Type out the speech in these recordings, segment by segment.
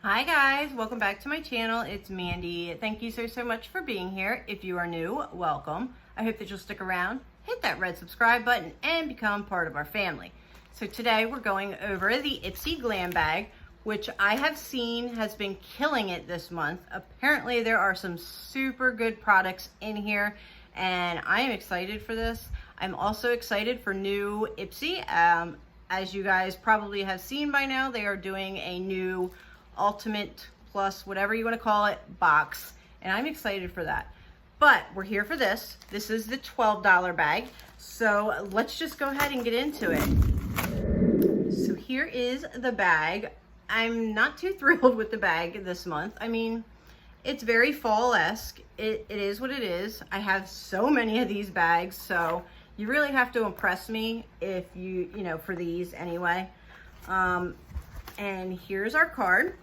Hi guys, welcome back to my channel. It's Mandy. Thank you so much for being here. If you are new, welcome. I hope that you'll stick around, hit that red subscribe button, and become part of our family. So today we're going over the Ipsy Glam bag, which I have seen has been killing it this month. Apparently there are some super good products in here, and I am excited for this. I'm also excited for new Ipsy. As you guys probably have seen by now, they are doing a new Ultimate Plus, whatever you want to call it, box, and I'm excited for that. But we're here for this. This is the $12 bag, so let's just go ahead and get into it. So here is the bag. I'm not too thrilled with the bag this month. I mean, it's very fall-esque. It is what it is. I have so many of these bags, so you really have to impress me if you know, for these anyway. And here's our card.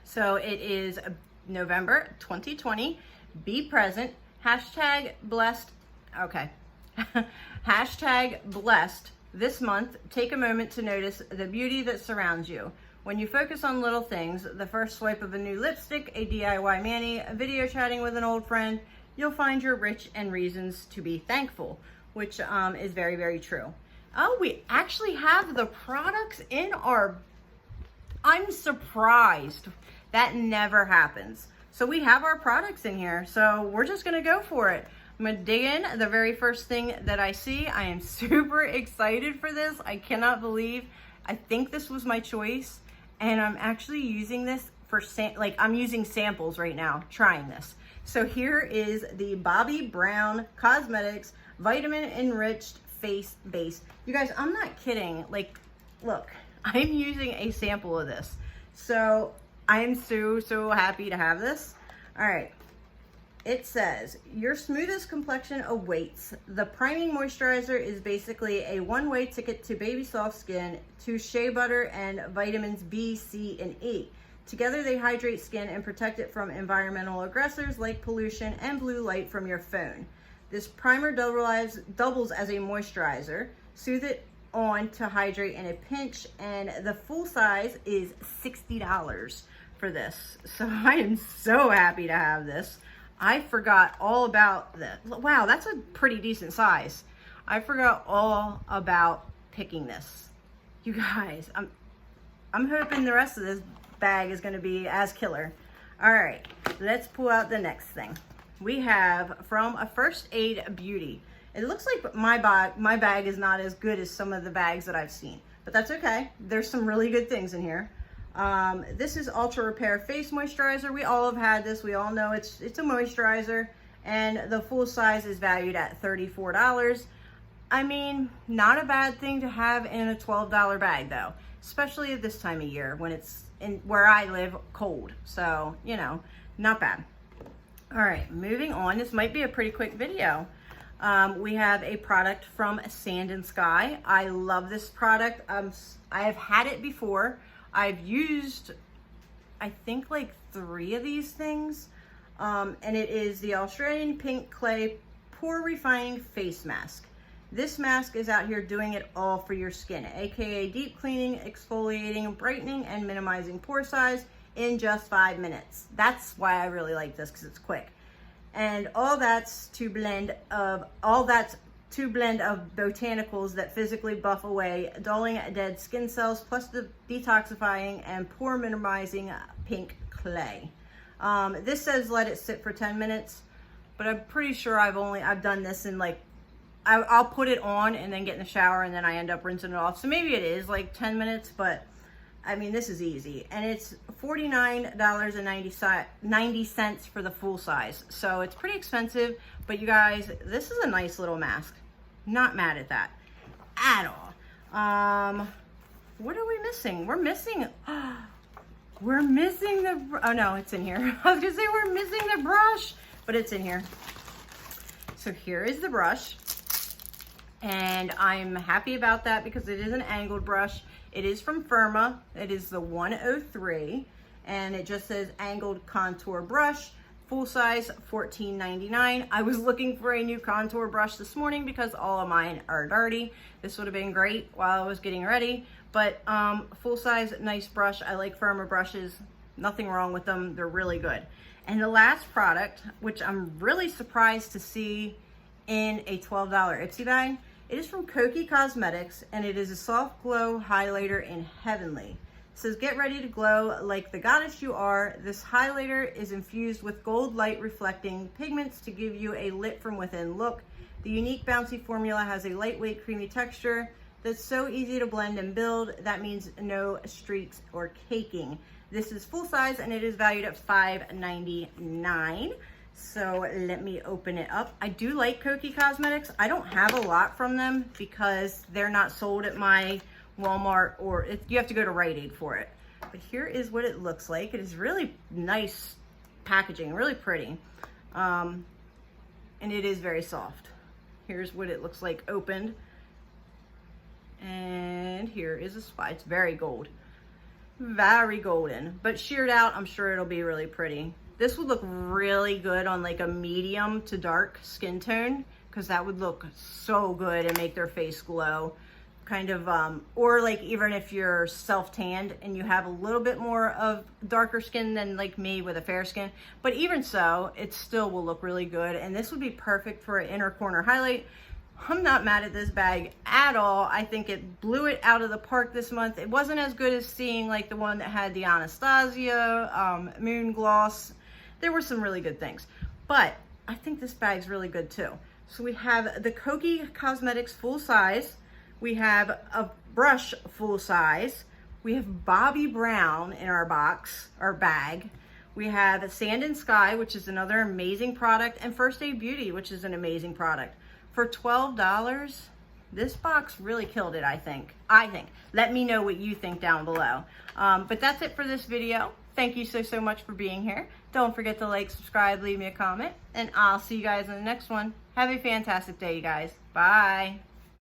So it is November 2020. Be present. Hashtag blessed. Okay. Hashtag blessed. This month, take a moment to notice the beauty that surrounds you. When you focus on little things, the first swipe of a new lipstick, a DIY mani, a video chatting with an old friend, you'll find you're rich in reasons to be thankful, which is very, very true. Oh, we actually have the products in our... I'm surprised. That never happens. So we have our products in here, so we're just gonna go for it. I'm gonna dig in. The very first thing that I see, I am super excited for this. I cannot believe, I think this was my choice, and I'm actually using this for, I'm using samples right now, trying this. So here is the Kohki Cosmetics Vitamin Enriched Face Base. You guys, I'm not kidding. Like, look, I'm using a sample of this. So I am so happy to have this. All right. It says, your smoothest complexion awaits. The priming moisturizer is basically a one-way ticket to baby soft skin, to shea butter and vitamins B, C, and E. Together they hydrate skin and protect it from environmental aggressors like pollution and blue light from your phone. This primer doubles as a moisturizer. Soothe it on to hydrate in a pinch, and the full size is $60 for this. So I am so happy to have this. I forgot all about this. Wow, that's a pretty decent size. I forgot all about picking this. You guys, I'm hoping the rest of this bag is going to be as killer. All right, let's pull out the next thing. We have from a First Aid Beauty. It looks like my bag is not as good as some of the bags that I've seen, but that's okay. There's some really good things in here. This is Ultra Repair Face Moisturizer. We all have had this. We all know it's a moisturizer, and the full size is valued at $34. I mean, not a bad thing to have in a $12 bag though, especially at this time of year when it's in where I live cold. So, you know, not bad. All right, moving on. This might be a pretty quick video. We have a product from Sand and Sky. I love this product. I have had it before. I've used, I think, like 3 of these things. And it is the Australian Pink Clay Pore Refining Face Mask. This mask is out here doing it all for your skin, aka deep cleaning, exfoliating, brightening, and minimizing pore size in just 5 minutes. That's why I really like this, because it's quick. And all that's to blend of botanicals that physically buff away dulling dead skin cells, plus the detoxifying and pore minimizing pink clay. This says let it sit for 10 minutes, but I'm pretty sure I've done this in like, I'll put it on and then get in the shower and then I end up rinsing it off. So maybe it is like 10 minutes, but I mean, this is easy. And it's $49.90 for the full size. So it's pretty expensive, but you guys, this is a nice little mask. Not mad at that at all. What are we missing? We're missing the, oh no, it's in here. I was gonna say we're missing the brush, but it's in here. So here is the brush. And I'm happy about that because it is an angled brush. It is from Firma. It is the 103, and it just says angled contour brush, full size, $14.99. I was looking for a new contour brush this morning because all of mine are dirty. This would have been great while I was getting ready, but full size, nice brush. I like Firma brushes. Nothing wrong with them. They're really good. And the last product, which I'm really surprised to see in a $12 Ipsy bag, it is from Kohki Cosmetics, and it is a soft glow highlighter in Heavenly. It says, get ready to glow like the goddess you are. This highlighter is infused with gold light reflecting pigments to give you a lit from within look. The unique bouncy formula has a lightweight creamy texture that's so easy to blend and build. That means no streaks or caking. This is full size and it is valued at $5.99. So let me open it up. I do like Kohki Cosmetics. I don't have a lot from them because they're not sold at my Walmart, or you have to go to Rite Aid for it. But here is what it looks like. It is really nice packaging, really pretty. And it is very soft. Here's what it looks like opened. And here is a spot. It's very gold. Very golden. But sheared out, I'm sure it'll be really pretty. This would look really good on like a medium to dark skin tone, because that would look so good and make their face glow. Kind of, or like even if you're self-tanned and you have a little bit more of darker skin than like me with a fair skin, but even so, it still will look really good. And this would be perfect for an inner corner highlight. I'm not mad at this bag at all. I think it blew it out of the park this month. It wasn't as good as seeing like the one that had the Anastasia Moon Gloss. There were some really good things, but I think this bag's really good too. So we have the Kohki Cosmetics full size. We have a brush full size. We have Bobbi Brown in our box, our bag. We have Sand and Sky, which is another amazing product, and First Aid Beauty, which is an amazing product. For $12, this box really killed it, I think. Let me know what you think down below. But that's it for this video. Thank you so much for being here. Don't forget to like, subscribe, leave me a comment, and I'll see you guys in the next one. Have a fantastic day, you guys. Bye.